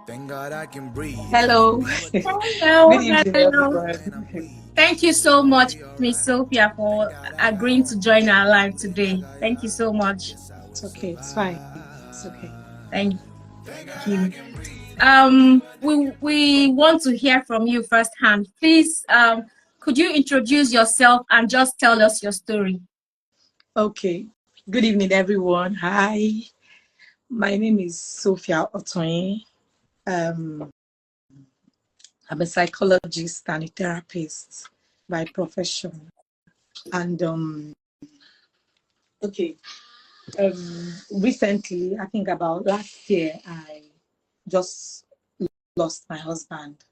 Thank God I can breathe. Hello. Hello, Good evening, hello. everyone. Thank you so much, Miss Sophia, for agreeing to join our live today. Thank you so much. It's okay. It's fine. It's okay. Thank you. We want to hear from you firsthand. Please, could you introduce yourself and just tell us your story? Okay. Good evening, everyone. Hi. My name is Sophia Otonye. Um, I'm a psychologist and a therapist by profession. And okay. Recently, I think about last year, I just lost my husband.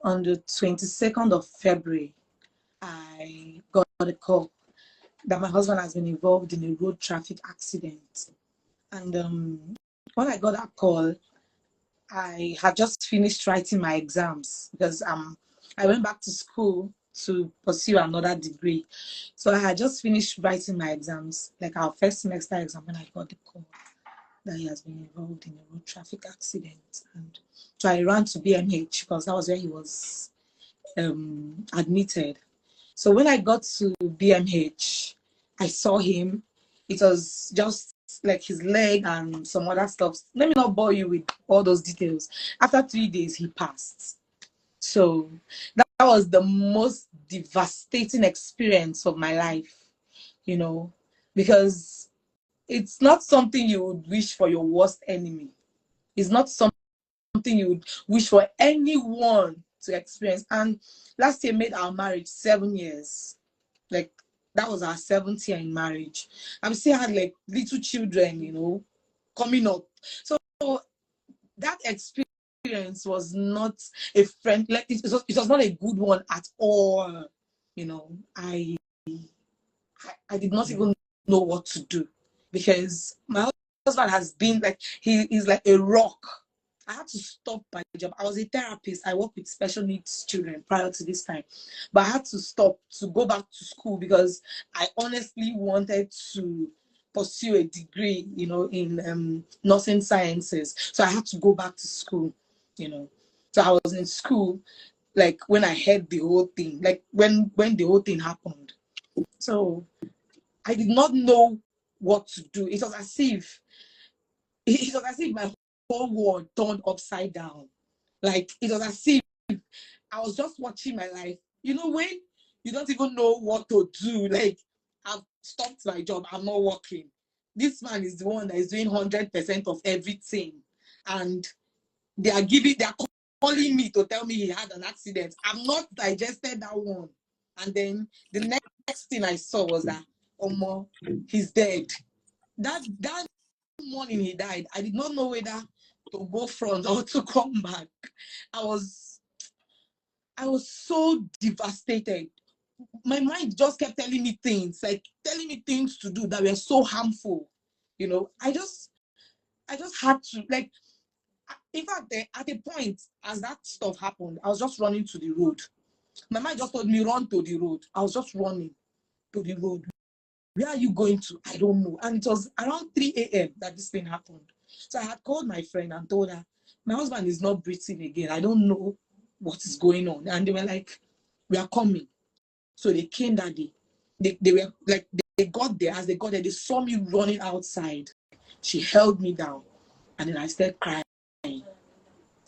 On the 22nd of February, I got a call that my husband has been involved in a road traffic accident. And when I got that call, I had just finished writing my exams because I went back to school to pursue another degree. So I had just finished writing my exams, like our first semester exam, when I got the call that he has been involved in a road traffic accident. And so I ran to BMH because that was where he was admitted. So when I got to BMH, I saw him. It was just like his leg and some other stuff. Let me not bore you with all those details. After 3 days, he passed. So that was the most devastating experience of my life, because it's not something you would wish for your worst enemy. It's not something you would wish for anyone to experience. And last year made our marriage 7 years. Like, that was our 7th year in marriage. And we still had like little children, coming up. So that experience was not a friend, like it was not a good one at all. I did not even know what to do because my husband has been like, he is like a rock. I had to stop my job. I was a therapist. I worked with special needs children prior to this time. But I had to stop to go back to school because I honestly wanted to pursue a degree, in nursing sciences. So I had to go back to school. So I was in school, like when I heard the whole thing, like when the whole thing happened. So I did not know what to do. It was as if my whole world turned upside down. Like, it was as if I was just watching my life. When you don't even know what to do, like, I've stopped my job, I'm not working. This man is the one that is doing 100% of everything. And they are calling me to tell me he had an accident. I've not digested that one. And then the next thing I saw was that, he's dead. That morning he died, I did not know whether to go front or to come back. I was so devastated. My mind just kept telling me things, like telling me things to do that were so harmful. I just had to, like, in fact, at a point, as that stuff happened, I was just running to the road. My mind just told me, run to the road. I was just running to the road. Where are you going to? I don't know. And it was around 3 a.m. that this thing happened. So I had called my friend and told her, my husband is not breathing again. I don't know what is going on. And they were like, we are coming. So they came that day. They were like, they got there. As they got there, they saw me running outside. She held me down. And then I started crying.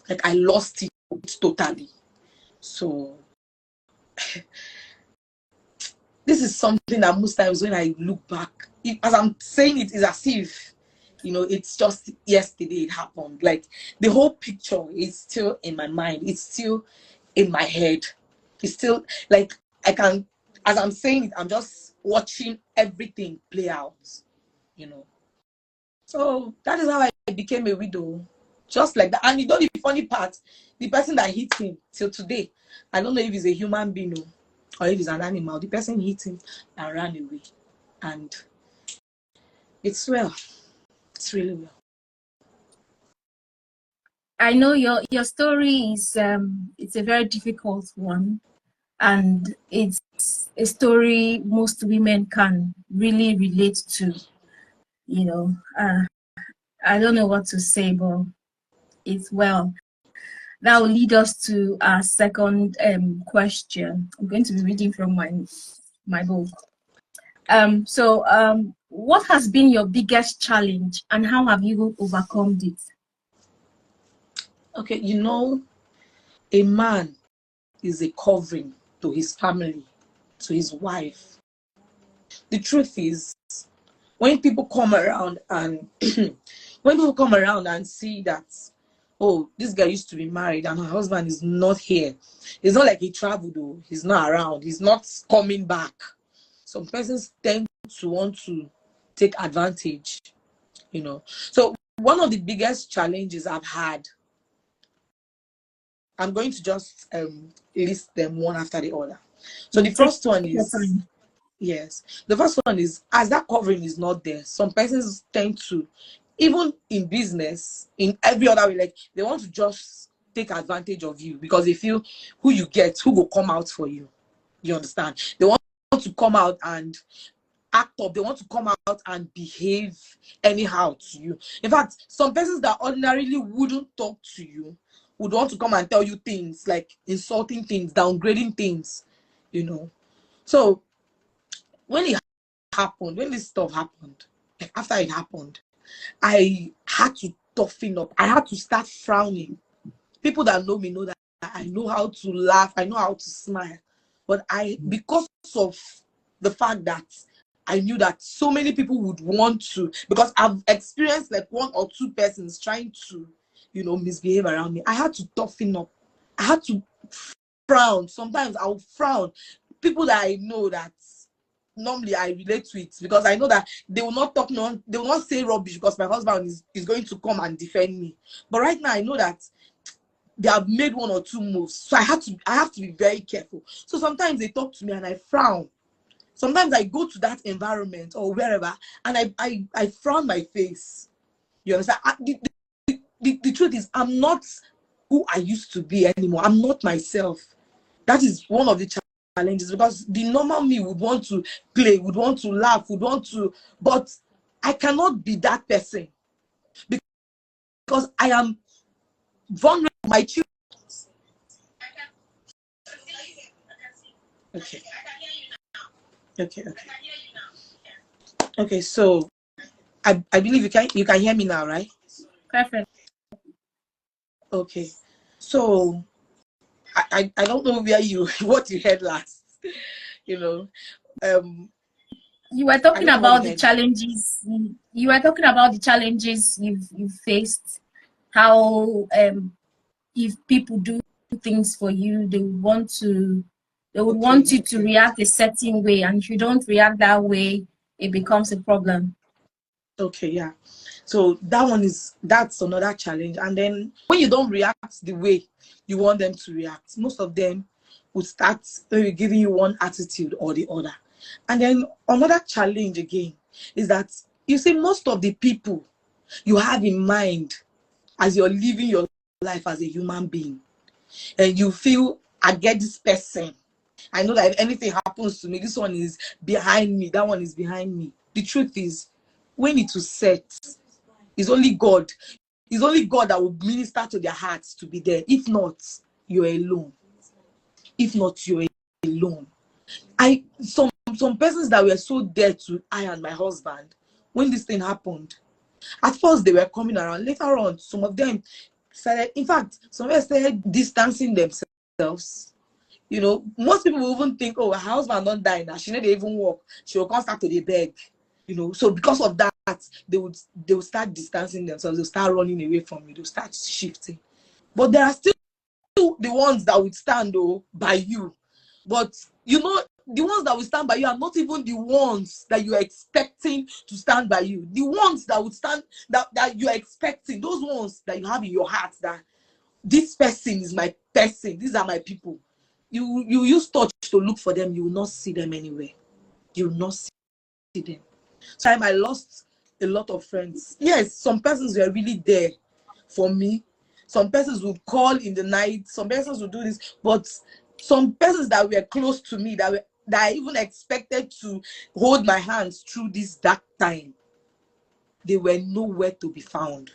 Like, I lost it totally. So this is something that most times when I look back, as I'm saying it, is as if, it's just yesterday it happened. Like, the whole picture is still in my mind. It's still in my head. It's still, like, I can, as I'm saying it, I'm just watching everything play out, So that is how I became a widow. Just like that. And the funny part, the person that hit him till today, I don't know if he's a human being or if it's an animal. The person hit him and ran away. And it's well. It's really well. I know your story is it's a very difficult one, and it's a story most women can really relate to. I don't know what to say, but it's well. That will lead us to our second question. I'm going to be reading from my book. What has been your biggest challenge and how have you overcome it? Okay, a man is a covering to his family, to his wife. The truth is, when people come around and when people come around and see that, oh, this guy used to be married and her husband is not here. It's not like he traveled, though. He's not around. He's not coming back. Some persons tend to want to take advantage, So one of the biggest challenges I've had, I'm going to just list them one after the other. So the Take first one your is, time. yes, the first one is, as that covering is not there, some persons tend to, even in business, in every other way, like they want to just take advantage of you because they feel who you get, who will come out for you. You understand? They want to come out and act up. They want to come out and behave anyhow to you. In fact, some persons that ordinarily wouldn't talk to you would want to come and tell you things like insulting things, downgrading things, you know. So when this stuff happened, like after it happened, I had to toughen up. I had to start frowning. People that know me know that I know how to laugh, I know how to smile. But because of the fact that I knew that so many people would want to, because I've experienced like one or two persons trying to, misbehave around me. I had to toughen up. I had to frown. Sometimes I'll frown. People that I know that normally I relate to it because I know that they will not talk, no, they will not say rubbish because my husband is going to come and defend me. But right now I know that they have made one or two moves. So I have to be very careful. So sometimes they talk to me and I frown. Sometimes I go to that environment or wherever and I frown my face. You understand? The truth is, I'm not who I used to be anymore. I'm not myself. That is one of the challenges because the normal me would want to play, would want to laugh, would want to, but I cannot be that person because I am vulnerable. My children. Okay. Okay. Okay. So I believe you can hear me now, right? Perfect. Okay. So I don't know where what you heard last. You know, You were I talking don't know what you about the heard last. challenges. You were talking about the challenges you've faced. How if people do things for you, they would want Okay. you to react a certain way, and if you don't react that way, it becomes a problem. Okay. Yeah. So that's another challenge. And then when you don't react the way you want them to react, most of them would start maybe giving you one attitude or the other. And then another challenge again is that you see most of the people you have in mind as you're living your life as a human being, and you feel I get this person. I know that if anything happens to me, this one is behind me, that one is behind me. The truth is, when it was set, it's only God. It's only God that will minister to their hearts to be there. If not, you're alone. If not, you're alone. I some persons that were so dear to I and my husband when this thing happened. At first they were coming around. Later on, some of them started. In fact, some of them started distancing themselves. Most people will even think, oh, her husband don't die now. She never even walk. She will come start to the beg. So because of that, they would start distancing themselves. They'll start running away from you. They'll start shifting. But there are still the ones that would stand by you. But the ones that will stand by you are not even the ones that you're expecting to stand by you. The ones that would stand that you're expecting, those ones that you have in your heart that this person is my person, these are my people. You use touch to look for them, you will not see them anywhere. You will not see them. Time I lost a lot of friends. Yes, some persons were really there for me. Some persons would call in the night. Some persons would do this, but some persons that were close to me that I even expected to hold my hands through this dark time, they were nowhere to be found.